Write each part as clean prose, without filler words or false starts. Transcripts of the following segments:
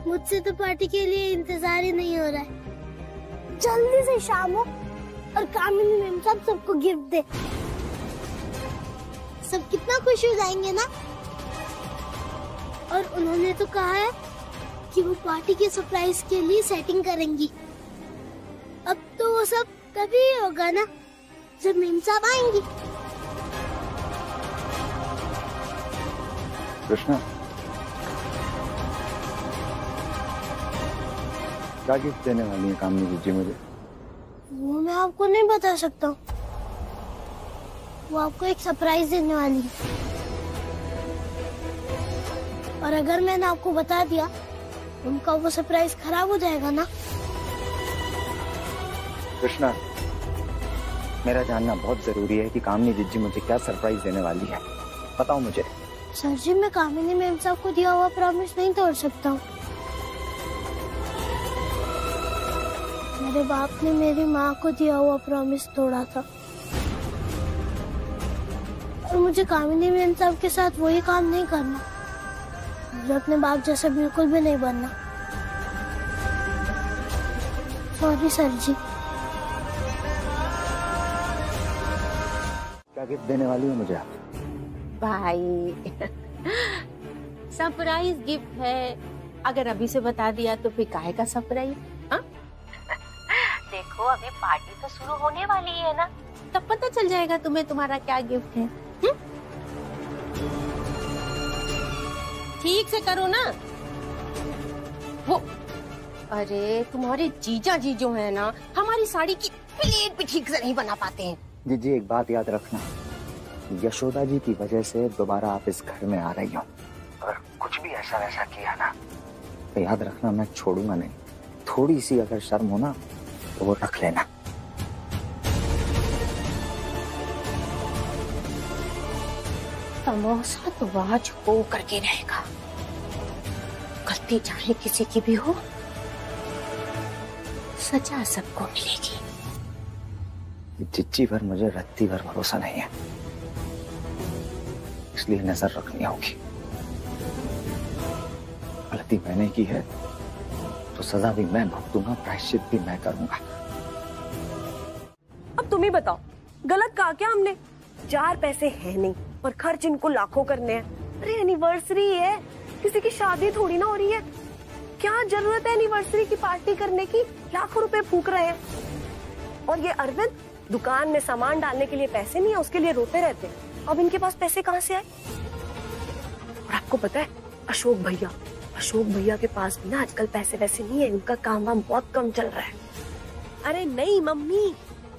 मुझसे तो पार्टी के लिए इंतजार ही नहीं हो रहा है। जल्दी से शाम हो और कामिनी मैम सबको गिफ्ट दे। सब कितना खुश हो जाएंगे ना। और उन्होंने तो कहा है कि वो पार्टी के सरप्राइज के लिए सेटिंग करेंगी। अब तो वो सब तभी होगा ना जब मैम साहब आएंगी। कृष्णा, क्या गिफ्ट देने वाली है कामनी जी मुझे? वो मैं आपको नहीं बता सकता हूँ। वो आपको एक सरप्राइज देने वाली है। और अगर मैंने आपको बता दिया उनका वो सरप्राइज खराब हो जाएगा ना। कृष्णा, मेरा जानना बहुत जरूरी है कि कामनी जिज्जी मुझे क्या सरप्राइज देने वाली है। बताओ मुझे। सर जी, मैं कामिनी मैम साहब को दिया हुआ प्रॉमिस नहीं तोड़ सकता हूँ। मेरे बाप ने मेरी माँ को दिया हुआ प्रॉमिस तोड़ा था और मुझे कामिनी मैम साहब के साथ वही काम नहीं करना। मुझे अपने बाप जैसा बिल्कुल भी नहीं बनना। सॉरी सर जी। क्या गिफ्ट देने वाली है मुझे आप? भाई सरप्राइज गिफ्ट है। अगर अभी से बता दिया तो फिर काहे का सरप्राइज? हाँ देखो, अभी पार्टी तो शुरू होने वाली है ना, तब पता चल जाएगा तुम्हें तुम्हारा क्या गिफ्ट है। ठीक से करो ना। वो अरे तुम्हारे जीजा जी जो है ना, हमारी साड़ी की प्लेट भी ठीक से नहीं बना पाते हैं। जी एक बात याद रखना, यशोदा जी की वजह से दोबारा आप इस घर में आ रही हो। अगर कुछ भी ऐसा वैसा किया ना तो याद रखना मैं छोड़ूंगा नहीं। थोड़ी सी अगर शर्म हो ना तो वो रख लेना। तमाशा तो आज हो करके रहेगा। गलती चाहे किसी की भी हो, सजा सबको मिलेगी। जिज्जी पर मुझे रत्ती भर भरोसा नहीं है, इसलिए नजर रखनी होगी। गलती मैंने की है तो सजा भी मैं भुगतूंगा, प्रायश्चित भी मैं करूंगा। अब तुम ही बताओ, गलत कहा क्या हमने? 4 पैसे है नहीं और खर्च इनको लाखों करने हैं। अरे एनिवर्सरी है, किसी की शादी थोड़ी ना हो रही है। क्या जरूरत है एनिवर्सरी की पार्टी करने की? लाखों रुपए फूक रहे हैं। और ये अरविंद दुकान में सामान डालने के लिए पैसे नहीं है, उसके लिए रोते रहते हैं। अब इनके पास पैसे कहाँ से आए? और आपको पता है अशोक भैया के पास भी ना आजकल पैसे वैसे नहीं है। उनका काम वाम बहुत कम चल रहा है। अरे नहीं मम्मी,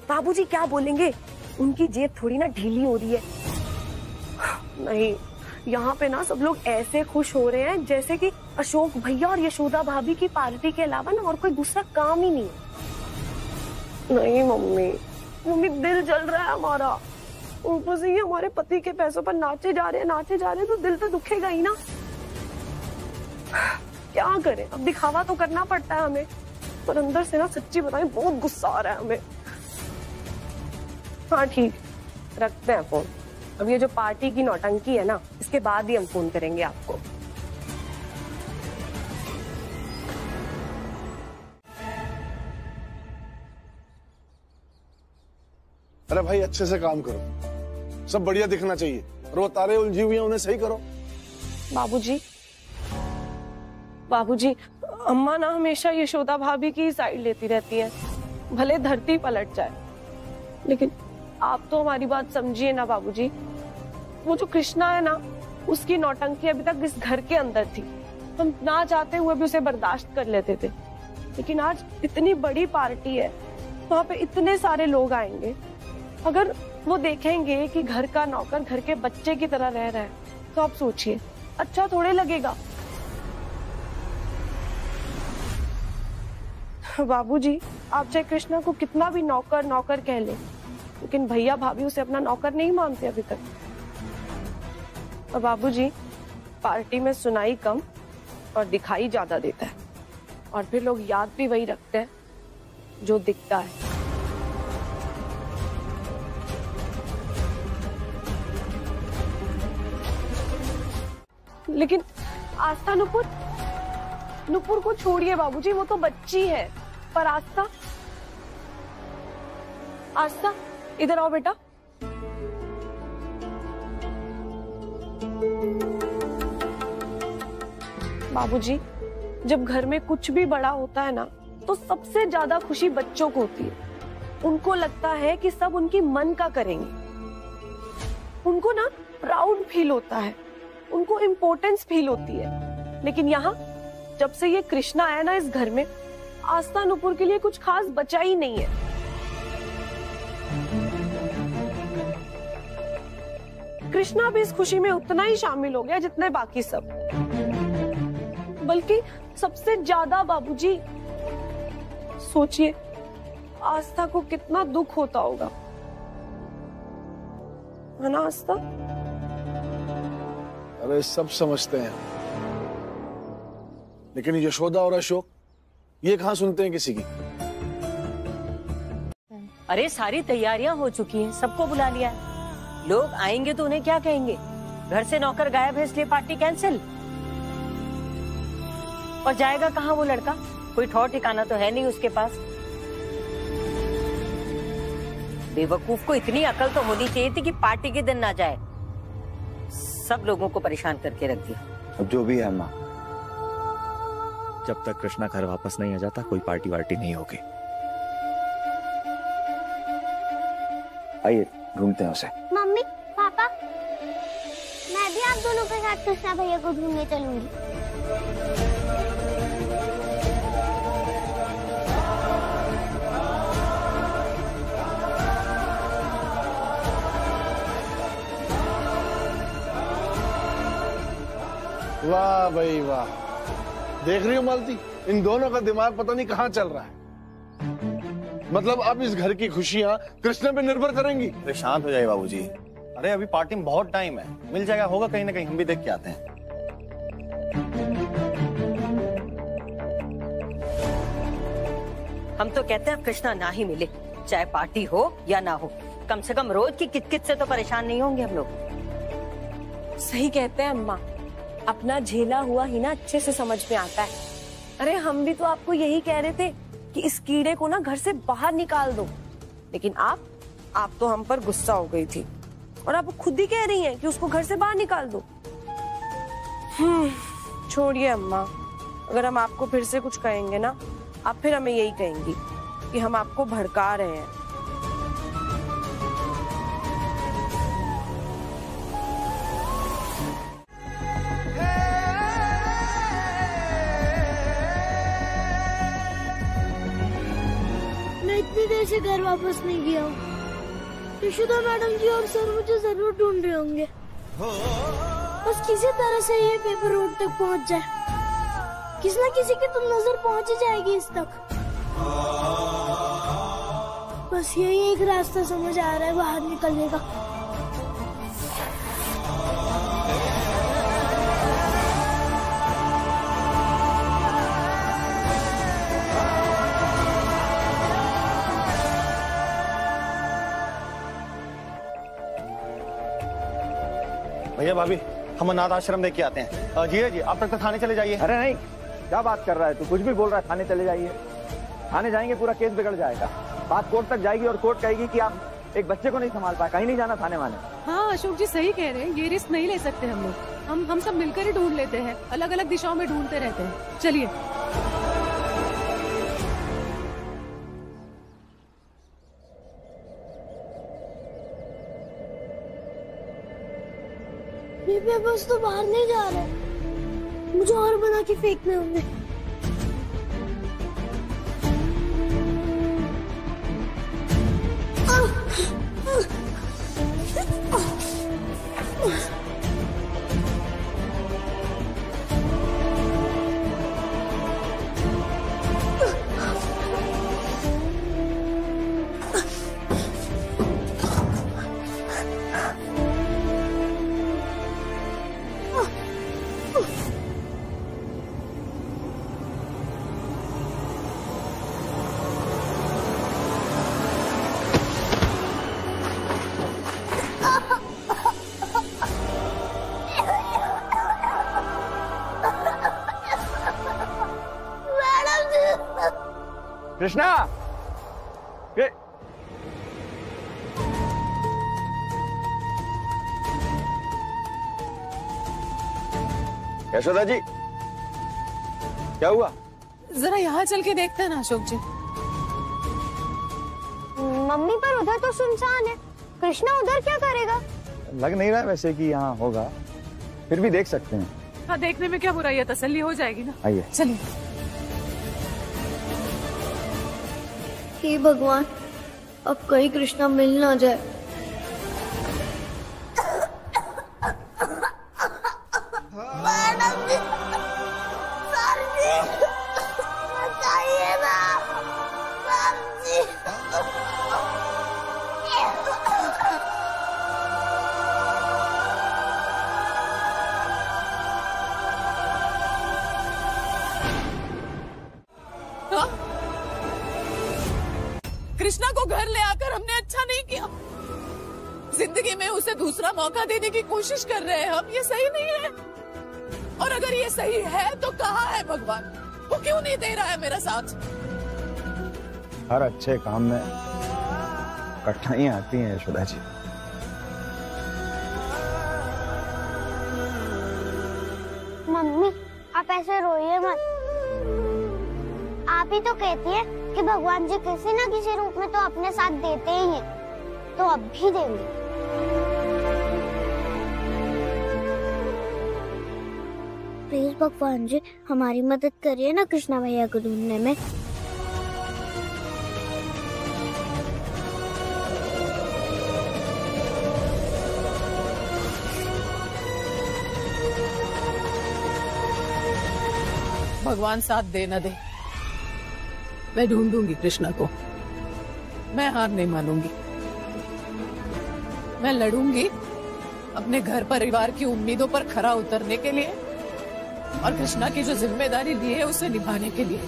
बाबूजी क्या बोलेंगे? उनकी जेब थोड़ी ना ढीली हो रही है। नहीं, यहाँ पे ना सब लोग ऐसे खुश हो रहे हैं जैसे कि अशोक भैया और यशोदा भाभी की पार्टी के अलावा ना और कोई दूसरा काम ही नहीं है। नहीं मम्मी दिल जल रहा है हमारा। ऊपर से ये हमारे पति के पैसों पर नाचे जा रहे हैं तो दिल तो दुखेगा ही ना। क्या करें, अब दिखावा तो करना पड़ता है हमें, पर अंदर से ना सच्ची बताएं बहुत गुस्सा आ रहा है हमें। हाँ ठीक, रखते हैं फोन। अब ये जो पार्टी की नौटंकी है ना, इसके बाद ही हम फोन करेंगे आपको। अरे भाई अच्छे से काम करो, सब बढ़िया दिखना चाहिए। और वो तारे उलझी हुई हैं उन्हें सही करो। बाबूजी, अम्मा ना हमेशा यशोदा भाभी की साइड लेती रहती है, भले धरती पलट जाए। लेकिन आप तो हमारी बात समझिए ना बाबूजी। वो जो कृष्णा है ना, उसकी नौटंकी अभी तक इस घर के अंदर थी। हम ना चाहते हुए भी उसे बर्दाश्त कर लेते थे। लेकिन आज इतनी बड़ी पार्टी है, वहाँ पे इतने सारे लोग आएंगे। अगर वो देखेंगे कि घर का नौकर घर के बच्चे की तरह रह रहा है, तो आप सोचिए अच्छा थोड़े लगेगा। बाबूजी, आप चाहे कृष्णा को कितना भी नौकर कह ले, लेकिन भैया भाभी उसे अपना नौकर नहीं मानते अभी तक। और बाबूजी, पार्टी में सुनाई कम और दिखाई ज्यादा देता है, और फिर लोग याद भी वही रखते हैं जो दिखता है। लेकिन आस्था नुपुर, नुपुर को छोड़िए बाबूजी, वो तो बच्ची है। पर आस्था, आस्था इधर आओ बेटा। बाबूजी, जब घर में कुछ भी बड़ा होता है ना, तो सबसे ज्यादा खुशी बच्चों को होती है। उनको लगता है कि सब उनकी मन का करेंगे। उनको ना प्राउड फील होता है, उनको इम्पोर्टेंस फील होती है। लेकिन यहाँ जब से ये कृष्णा आया ना इस घर में, आस्था नुपुर के लिए कुछ खास बचा ही नहीं है। कृष्णा भी इस खुशी में उतना ही शामिल हो गया जितने बाकी सब, बल्कि सबसे ज्यादा बाबूजी। सोचिए आस्था को कितना दुख होता होगा, है ना आस्था? अरे सब समझते हैं, लेकिन यशोदा और अशोक ये कहाँ सुनते हैं किसी की। अरे सारी तैयारियां हो चुकी हैं, सबको बुला लिया है। लोग आएंगे तो उन्हें क्या कहेंगे? घर से नौकर गायब है इसलिए पार्टी कैंसिल। और जाएगा कहाँ वो लड़का? कोई ठौर ठिकाना तो है नहीं उसके पास। बेवकूफ को इतनी अकल तो होनी चाहिए थी कि पार्टी के दिन ना जाए। सब लोगों को परेशान करके रख दिया। अब जो भी है माँ, जब तक कृष्णा घर वापस नहीं आ जाता कोई पार्टी वार्टी नहीं होगी। आइए ढूंढते हैं उसे। मम्मी, पापा, मैं भी आप दोनों के साथ कृष्णा भैया को ढूंढने चलूंगी। वाह भाई वाह, देख रही हो मालती, इन दोनों का दिमाग पता नहीं कहाँ चल रहा है। मतलब अब इस घर की खुशियाँ कृष्णा पे निर्भर करेंगी। अरे शांत हो जाइए बाबूजी। अरे अभी पार्टी में बहुत टाइम है, मिल जाएगा, होगा कहीं ना कहीं, हम भी देख के आते हैं। हम तो कहते हैं कृष्णा ना ही मिले, चाहे पार्टी हो या ना हो। कम से कम रोज की किटकिट से तो परेशान नहीं होंगे हम लोग। सही कहते हैं अम्मा, अपना झेला हुआ ही ना अच्छे से समझ में आता है। अरे हम भी तो आपको यही कह रहे थे कि इस कीड़े को ना घर से बाहर निकाल दो, लेकिन आप तो हम पर गुस्सा हो गई थी और आप खुद ही कह रही हैं कि उसको घर से बाहर निकाल दो। छोड़िए अम्मा, अगर हम आपको फिर से कुछ कहेंगे ना, आप फिर हमें यही कहेंगी कि हम आपको भड़का रहे हैं। इतनी देर से घर वापस नहीं गया हूँ। यशोदा मैडम जी और सर मुझे जरूर ढूंढ रहे होंगे। बस किसी तरह से ये पेपर रोड तक पहुँच जाए, किसी न किसी की तो नजर पहुँच ही जाएगी इस तक। बस यही एक रास्ता समझ आ रहा है बाहर निकलने का। भैया भाभी, हम अनाथ आश्रम देख के आते हैं। जी जी, आप तक तो थाने चले जाइए। अरे नहीं, क्या बात कर रहा है तू? कुछ भी बोल रहा है। थाने चले जाइए। थाने जाएंगे पूरा केस बिगड़ जाएगा। बात कोर्ट तक जाएगी और कोर्ट कहेगी कि आप एक बच्चे को नहीं संभाल पाए। कहीं नहीं जाना थाने वाले। हाँ अशोक जी सही कह रहे हैं, ये रिस्क नहीं ले सकते हम लोग। हम सब मिलकर ही ढूंढ लेते हैं, अलग अलग दिशाओं में ढूंढते रहते हैं। चलिए। बस तो बाहर नहीं जा रहे, मुझे और बना के फेंकने होंगे। कृष्णा, ये यशोदा जी, क्या हुआ? जरा यहाँ चल के देखते हैं ना अशोक जी। मम्मी पर उधर तो सुनसान है, कृष्णा उधर क्या करेगा? लग नहीं रहा है वैसे कि यहाँ होगा, फिर भी देख सकते हैं। हाँ, देखने में क्या बुराई है, तसल्ली हो जाएगी ना। आइए। चलिए। हे भगवान, अब कहीं कृष्णा मिल ना जाए। मैडम जी, सर जी, बताइए ना, सर जी। हाँ? कृष्णा को घर ले आकर हमने अच्छा नहीं किया। जिंदगी में उसे दूसरा मौका देने की कोशिश कर रहे हैं हम, ये सही नहीं है। और अगर ये सही है तो कहाँ है भगवान? वो क्यों नहीं दे रहा है मेरा साथ? हर अच्छे काम में कठिनाइयां आती हैं यशोदा जी। मम्मी, आप ऐसे रोइए मत। आप ही तो कहती है कि भगवान जी किसी न किसी रूप में तो अपने साथ देते ही हैं, तो अब भी देंगे। प्लीज भगवान जी, हमारी मदद करिए ना कृष्णा भैया को ढूंढने में। भगवान साथ दे न दे, मैं ढूंढूंगी कृष्णा को। मैं हार नहीं मानूंगी। मैं लड़ूंगी अपने घर परिवार की उम्मीदों पर खरा उतरने के लिए और कृष्णा की जो जिम्मेदारी दी है उसे निभाने के लिए।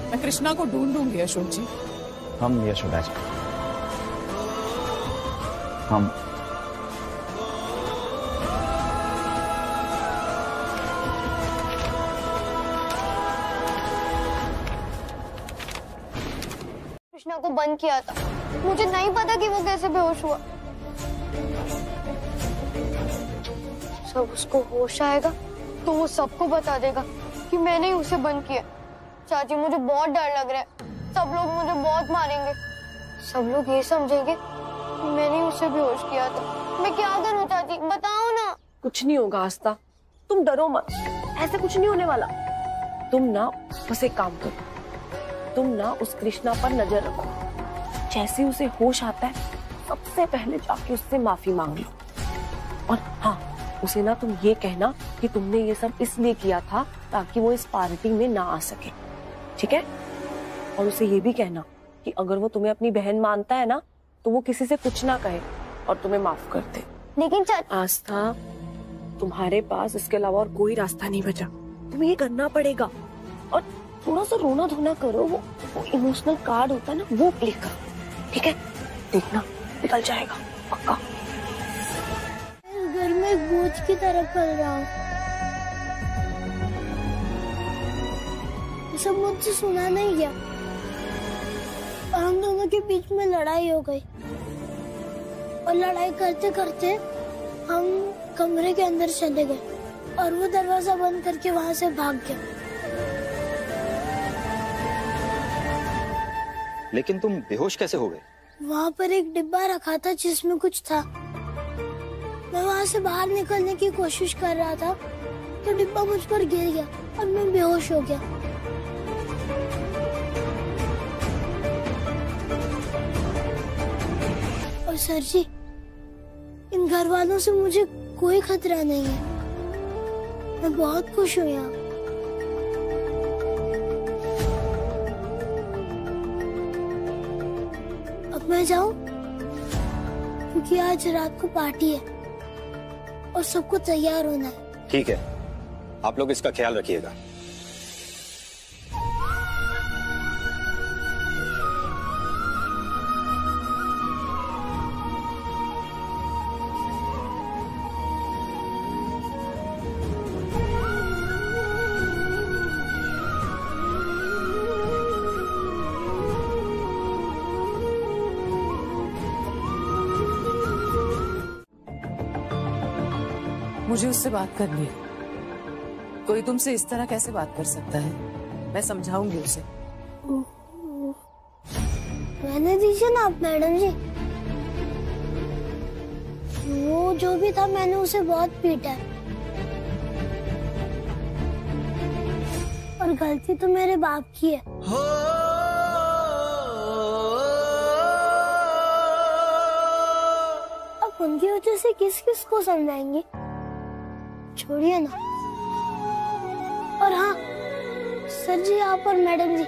मैं कृष्णा को ढूंढूंगी अशोक जी। हम यशोदा जी, हम कृष्णा को बंद किया था, मुझे नहीं पता कि वो कैसे बेहोश हुआ। सब उसको होश आएगा तो वो सबको बता देगा कि मैंने ही उसे बंद किया। चाची, मुझे बहुत डर लग रहा है। सब लोग मुझे बहुत मारेंगे। सब लोग ये समझेंगे कि मैंने ही उसे बेहोश किया था। मैं क्या करूं चाची, बताओ ना। कुछ नहीं होगा आस्था, तुम डरो मत, ऐसे कुछ नहीं होने वाला। तुम ना बस एक काम करो, तुम ना उस कृष्णा पर नजर रखो। जैसे उसे होश आता है सबसे पहले जाके उससे माफी मांग लो। और हाँ, उसे ना तुम ये कहना कि तुमने ये सब इसलिए किया था ताकि वो इस पार्टी में ना आ सके, ठीक है? और उसे ये भी कहना कि अगर वो तुम्हें अपनी बहन मानता है ना तो वो किसी से कुछ ना कहे और तुम्हें माफ कर दे। लेकिन आस्था, तुम्हारे पास इसके अलावा और कोई रास्ता नहीं बचा। तुम्हें ये करना पड़ेगा। और थोड़ा सा रोना धोना करो, वो इमोशनल कार्ड होता है ना, वो प्ले करो, ठीक है? देखना निकल जाएगा पक्का। घर में एक बोझ की तरह पल रहा हूँ। सब मुझसे सुना नहीं गया और हम दोनों के बीच में लड़ाई हो गई। और लड़ाई करते करते हम कमरे के अंदर चले गए और वो दरवाजा बंद करके वहाँ से भाग गया। लेकिन तुम बेहोश कैसे हो गए? वहाँ पर एक डिब्बा रखा था जिसमें कुछ था। मैं वहाँ से बाहर निकलने की कोशिश कर रहा था तो डिब्बा मुझ पर गिर गया और मैं बेहोश हो गया। और सर जी, इन घर वालों से मुझे कोई खतरा नहीं है। मैं बहुत खुश हूँ यहाँ। अब मैं जाऊं क्योंकि आज रात को पार्टी है और सबको तैयार होना है। ठीक है, आप लोग इसका ख्याल रखिएगा। मुझे उससे बात करनी है। कोई तुमसे इस तरह कैसे बात कर सकता है? मैं समझाऊंगी उसे। रहने दीजिए ना आप मैडम जी। वो जो भी था मैंने उसे बहुत पीटा है। और गलती तो मेरे बाप की है। अब उनकी वजह से किस किस को समझाएंगे? छोड़िए ना। और हाँ सर जी, आप और मैडम जी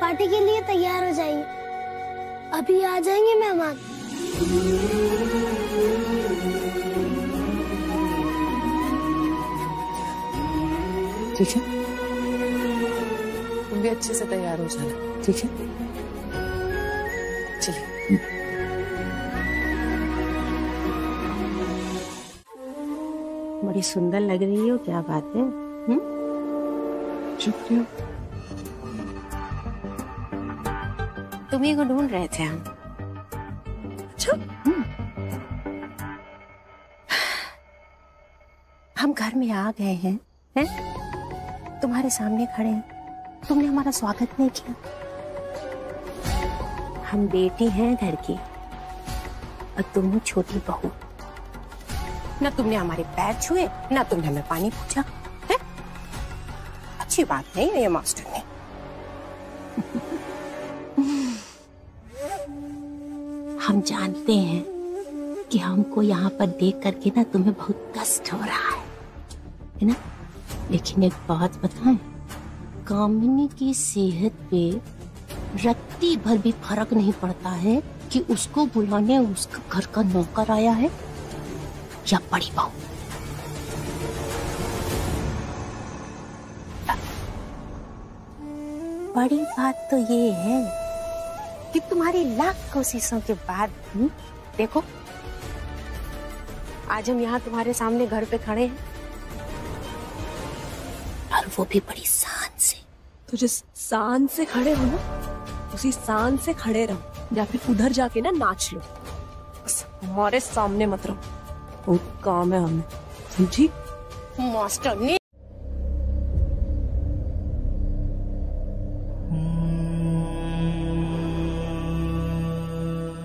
पार्टी के लिए तैयार हो जाइए, अभी आ जाएंगे मेहमान। ठीक है, तुम भी अच्छे से तैयार हो जाना। ठीक है। चलिए। बड़ी सुंदर लग रही हो, क्या बात है? शुक्रिया। तुम्ही को ढूंढ रहे थे हम। अच्छा। हम घर में आ गए हैं, हैं? तुम्हारे सामने खड़े हैं, तुमने हमारा स्वागत नहीं किया। हम बेटी हैं घर की और तुम हो छोटी बहू। ना तुमने हमारे पैर छुए, ना तुमने हमें पानी पूछा, है? अच्छी बात नहीं है ये मास्टर ने। हम जानते हैं कि हमको यहाँ पर देख करके ना तुम्हें बहुत कष्ट हो रहा है ना? लेकिन एक बात बताएं, कामिनी की सेहत पे रत्ती भर भी फर्क नहीं पड़ता है कि उसको बुलाने उसका घर का नौकर आया है या बड़ी बहू। बड़ी बात तो ये है कि तुम्हारी लाख कोशिशों के बाद देखो आज हम यहाँ तुम्हारे सामने घर पे खड़े हैं, और वो भी बड़ी शान से। तो जिस शान से खड़े हो ना, उसी शान से खड़े रहो, या फिर उधर जाके ना नाच लो, बस हमारे सामने मत रहो। बहुत काम है हमें, समझी? मास्टर ने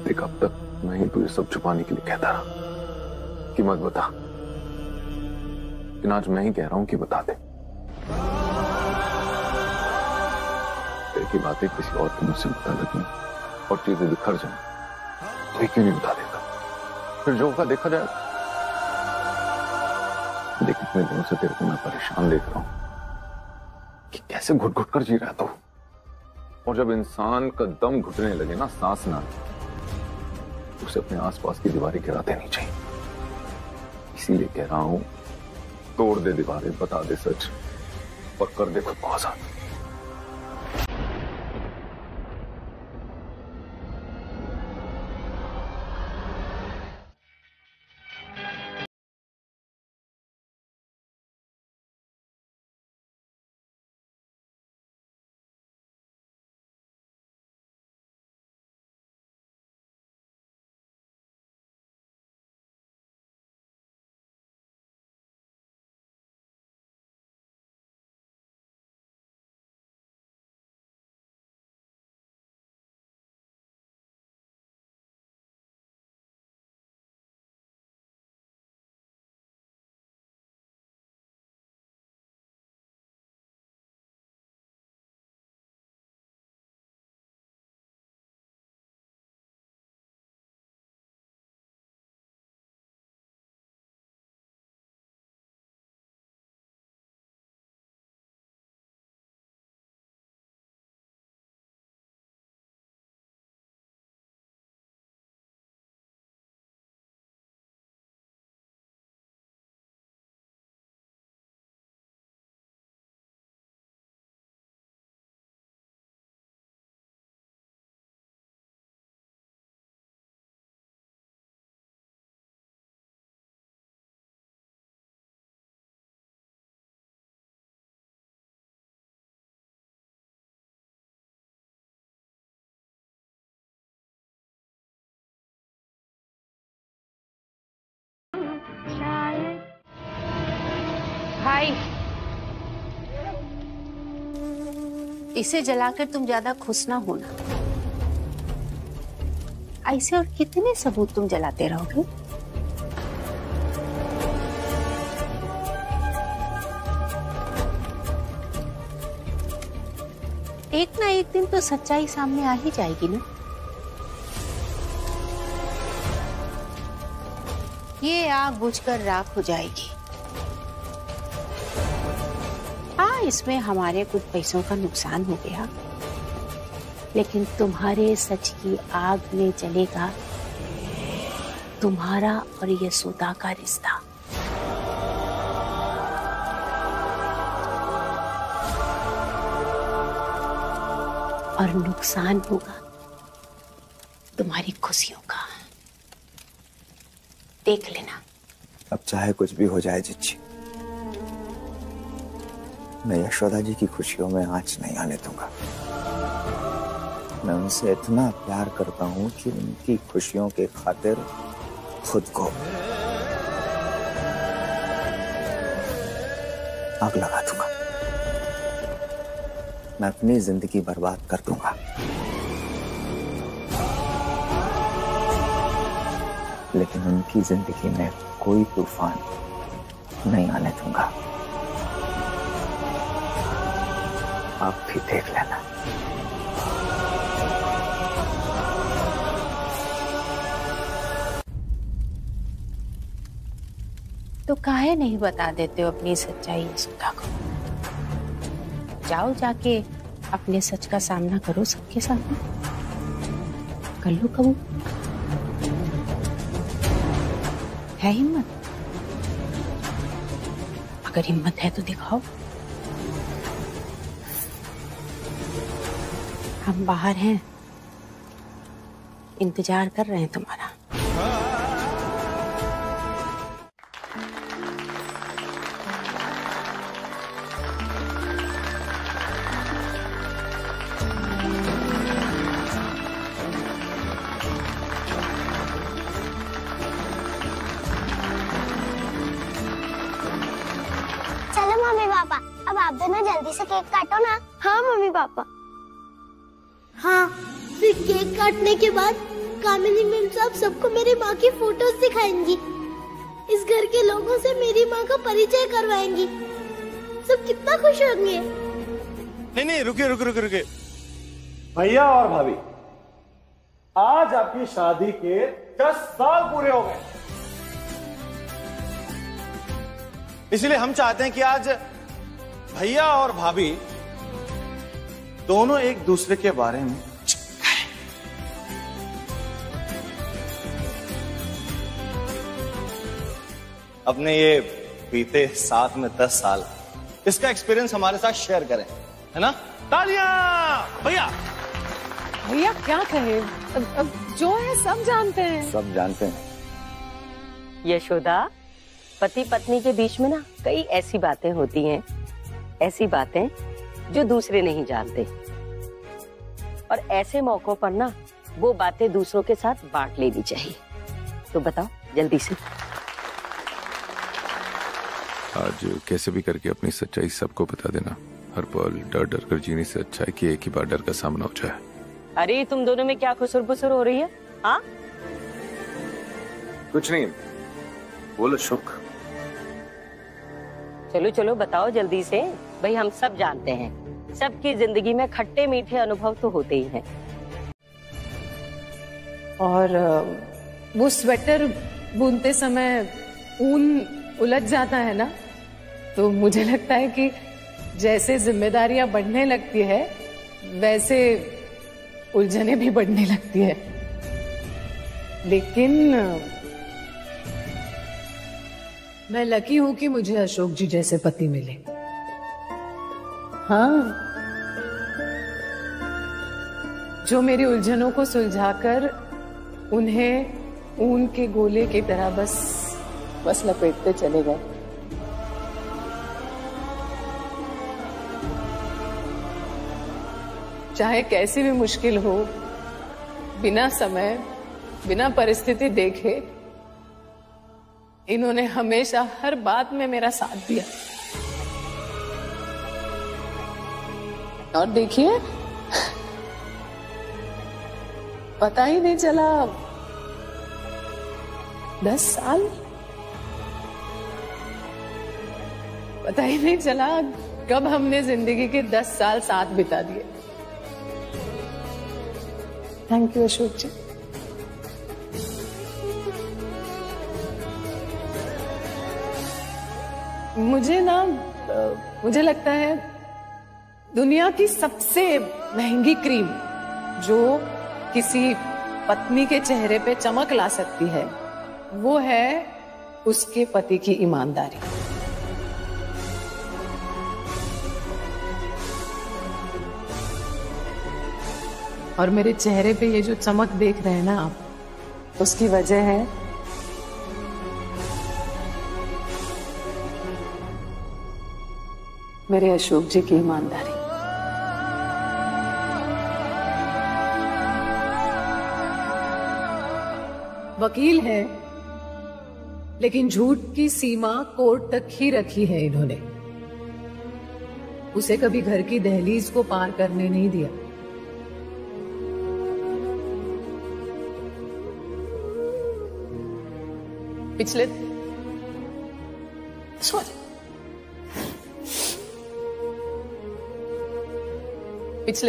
देख, अब तक मैं ही तुझे सब छुपाने के लिए कहता रहा कि मत बता, लेकिन आज मैं ही कह रहा हूं कि बता दे। तेरे की बातें किसी और को मुझसे बता लगी और चीजें बिखर जाए तो क्यों नहीं बता देता? फिर जो होगा देखा जाएगा। देख, इतने दिनों से तेरे को मैं परेशान देख रहा हूं कि कैसे घुट घुट कर जी रहा था। और जब इंसान का दम घुटने लगे ना, सांस ना, उसे अपने आसपास की दीवारें गिरा देनी चाहिए। इसीलिए कह रहा हूं, तोड़ दे दीवारें, बता दे सच और कर दे खुद को आजाद। इसे जलाकर तुम ज्यादा खुश ना होना। ऐसे और कितने सबूत तुम जलाते रहोगे? एक ना एक दिन तो सच्चाई सामने आ ही जाएगी ना। ये आग बुझकर राख हो जाएगी। हाँ, इसमें हमारे कुछ पैसों का नुकसान हो गया, लेकिन तुम्हारे सच की आग में जलेगा तुम्हारा और यशोदा का रिश्ता। और नुकसान होगा तुम्हारी खुशियों का। देख लेना। अब चाहे कुछ भी हो जाए जिज्जी, मैं यशोदा जी की खुशियों में आंच नहीं आने दूंगा। मैं उनसे इतना प्यार करता हूं कि उनकी खुशियों के खातिर खुद को आग लगा दूंगा। मैं अपनी जिंदगी बर्बाद कर दूंगा, लेकिन उनकी जिंदगी में कोई तूफान नहीं आने दूंगा। आप भी देख लेना। तो काहे नहीं बता देते हो अपनी सच्चाई यशोदा को? जाओ, जाके अपने सच का सामना करो सबके सामने। कर लो कबूल। है हिम्मत? अगर हिम्मत है तो दिखाओ। हम बाहर हैं, इंतजार कर रहे हैं तुम्हारा। चलो मम्मी पापा, अब आप दोनों जल्दी से केक काटो ना। हाँ मम्मी पापा। हाँ, फिर केक काटने के बाद कामिनी मैम साहब सबको मेरी माँ की फोटोज दिखाएंगी। इस घर के लोगों से मेरी माँ का परिचय करवाएंगी। सब कितना खुश होंगे। नहीं, रुकिए। भैया और भाभी, आज आपकी शादी के 10 साल पूरे हो गए। इसलिए हम चाहते हैं कि आज भैया और भाभी दोनों एक दूसरे के बारे में अपने ये बीते साथ में 10 साल इसका एक्सपीरियंस हमारे साथ शेयर करें, है ना? तालियां भैया। भैया क्या कहे, अब जो है सब जानते हैं। सब जानते हैं। यशोदा, पति पत्नी के बीच में ना कई ऐसी बातें होती हैं, ऐसी बातें जो दूसरे नहीं जानते, और ऐसे मौकों पर ना वो बातें दूसरों के साथ बांट लेनी चाहिए। तो बताओ जल्दी से। आज कैसे भी करके अपनी सच्चाई सबको बता देना। हर पल डर डर कर जीने से अच्छा है कि एक ही बार डर का सामना हो जाए। अरे तुम दोनों में क्या खुसुर फुसुर हो रही है? हाँ, कुछ नहीं, बोलो शुक। चलो बताओ जल्दी से। भाई हम सब जानते हैं, सबकी जिंदगी में खट्टे मीठे अनुभव तो होते ही हैं। और वो स्वेटर बुनते समय ऊन उलझ जाता है ना, तो मुझे लगता है कि जैसे जिम्मेदारियां बढ़ने लगती है वैसे उलझने भी बढ़ने लगती है। लेकिन मैं लकी हूं कि मुझे अशोक जी जैसे पति मिले। हाँ, जो मेरी उलझनों को सुलझाकर उन्हें ऊन के गोले की तरह बस लपेटते चले गए। चाहे कैसी भी मुश्किल हो, बिना समय, बिना परिस्थिति देखे इन्होंने हमेशा हर बात में मेरा साथ दिया। और देखिए पता ही नहीं चला 10 साल, पता ही नहीं चला कब हमने जिंदगी के 10 साल साथ बिता दिए। थैंक यू अशोक जी। मुझे लगता है दुनिया की सबसे महंगी क्रीम जो किसी पत्नी के चेहरे पे चमक ला सकती है वो है उसके पति की ईमानदारी। और मेरे चेहरे पे ये जो चमक देख रहे हैं ना आप, उसकी वजह है मेरे अशोक जी की ईमानदारी। वकील है लेकिन झूठ की सीमा कोर्ट तक ही रखी है इन्होंने, उसे कभी घर की दहलीज को पार करने नहीं दिया। पिछले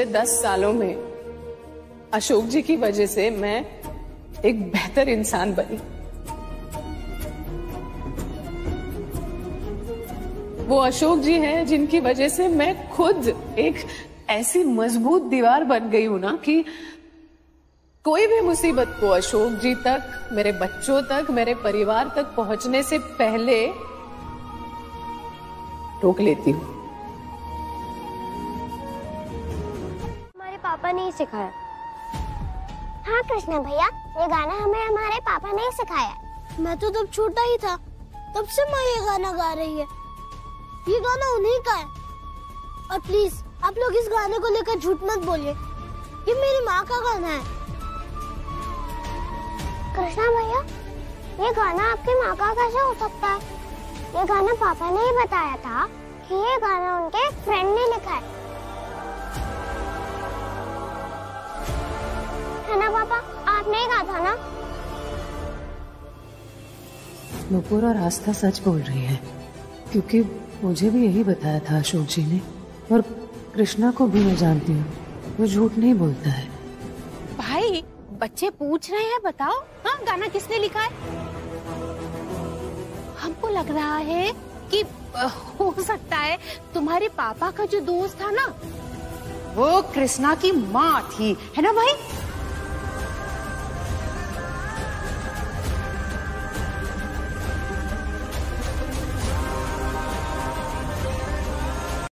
10 सालों में अशोक जी की वजह से मैं एक बेहतर इंसान बनी। वो अशोक जी हैं जिनकी वजह से मैं खुद एक ऐसी मजबूत दीवार बन गई हूं ना कि कोई भी मुसीबत को अशोक जी तक, मेरे बच्चों तक, मेरे परिवार तक पहुंचने से पहले रोक लेती हूँ। हमारे पापा ने ही सिखाया। हाँ कृष्णा भैया, ये गाना हमें हमारे पापा ने ही सिखाया। मैं तो तब छोटा ही था, तब से माँ ये गाना गा रही है। ये गाना उन्हीं का है। और प्लीज आप लोग इस गाने को लेकर झूठ मत बोलिए, ये मेरी माँ का गाना है। कृष्णा भैया, ये गाना आपकी माँ का कैसे हो सकता है? ये गाना पापा ने ही बताया था कि ये गाना उनके एक फ्रेंड ने लिखा है ना पापा? आपने ही कहा था ना? वो पूरा रास्ता सच बोल रही है, क्योंकि मुझे भी यही बताया था अशोक जी ने, और कृष्णा को भी मैं जानती हूँ, वो झूठ नहीं बोलता है। भाई बच्चे पूछ रहे हैं, बताओ हाँ गाना किसने लिखा है? हमको लग रहा है कि हो सकता है तुम्हारे पापा का जो दोस्त था ना, वो कृष्णा की माँ थी, है ना भाई?